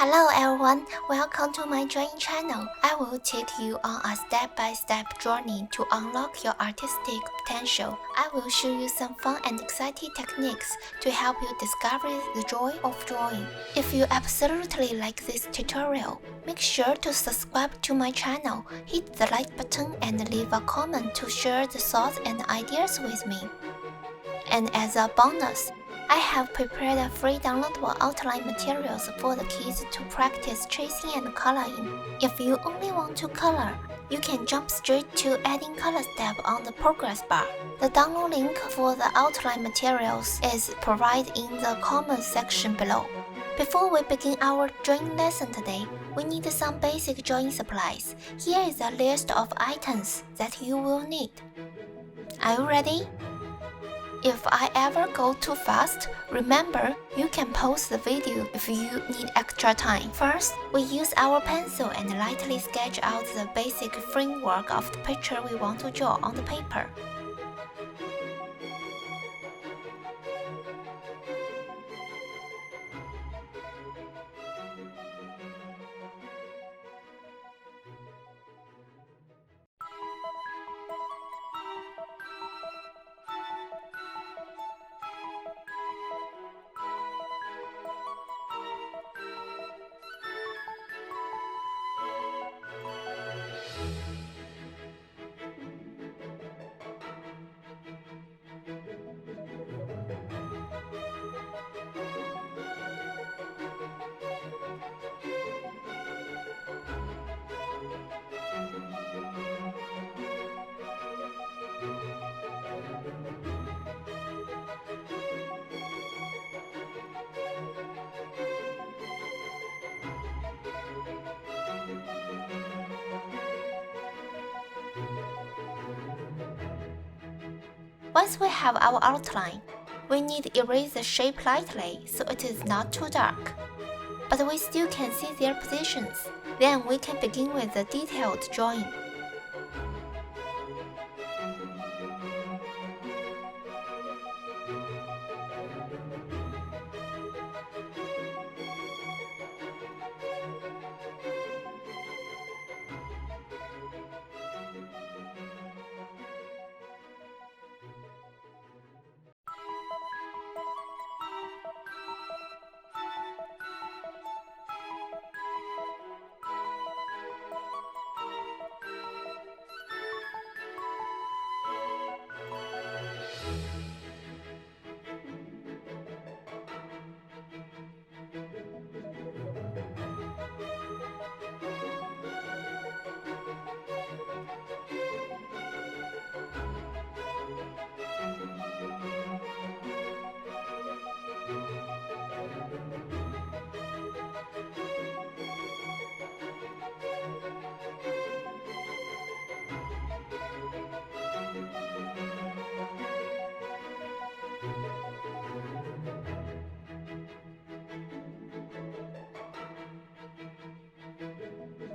Hello everyone, welcome to my drawing channel. I will take you on a step-by-step journey to unlock your artistic potential. I will show you some fun and exciting techniques to help you discover the joy of drawing. If you absolutely like this tutorial, make sure to subscribe to my channel, hit the like button and leave a comment to share the thoughts and ideas with me. And as a bonus, I have prepared a free downloadable outline materials for the kids to practice tracing and coloring. If you only want to color, you can jump straight to adding color step on the progress bar. The download link for the outline materials is provided in the comments section below. Before we begin our drawing lesson today, we need some basic drawing supplies. Here is a list of items that you will need. Are you ready? If I ever go too fast, remember you can pause the video if you need extra time. First, we use our pencil and lightly sketch out the basic framework of the picture we want to draw on the paper. Once we have our outline, we need to erase the shape lightly so it is not too dark. But we still can see their positions. Then we can begin with the detailed drawing.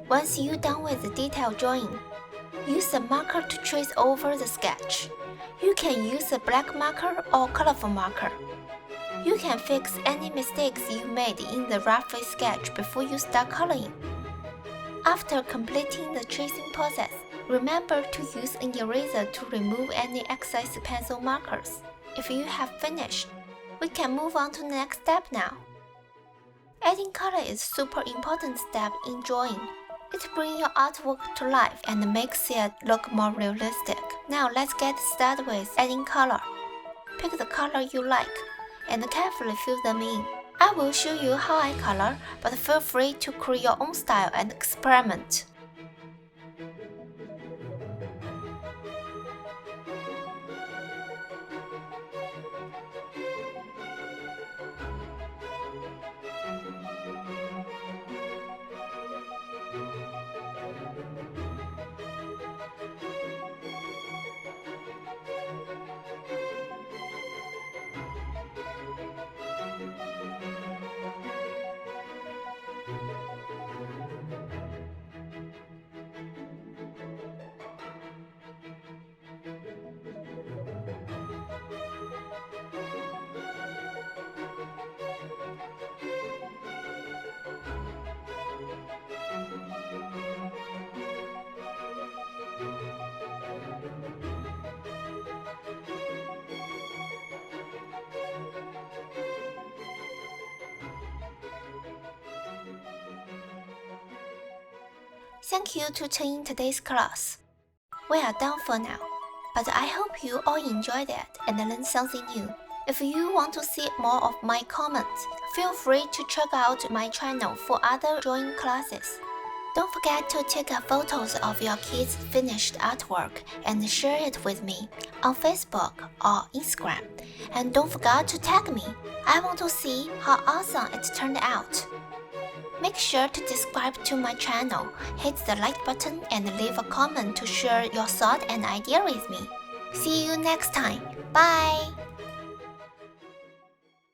Once you're done with the detailed drawing, use a marker to trace over the sketch. You can use a black marker or colorful marker. You can fix any mistakes you made in the rough sketch before you start coloring. After completing the tracing process, remember to use an eraser to remove any excess pencil markers. If you have finished, we can move on to the next step now. Adding color is a super important step in drawing. It brings your artwork to life and makes it look more realistic. Now let's get started with adding color. Pick the color you like and carefully fill them in. I will show you how I color, but feel free to create your own style and experiment. Thank you to tune in today's class. We are done for now, but I hope you all enjoyed it and learned something new. If you want to see more of my comments, feel free to check out my channel for other drawing classes. Don't forget to take photos of your kids' finished artwork and share it with me on Facebook or Instagram. And don't forget to tag me. I want to see how awesome it turned out. Make sure to subscribe to my channel, hit the like button and leave a comment to share your thought and idea with me. See you next time. Bye!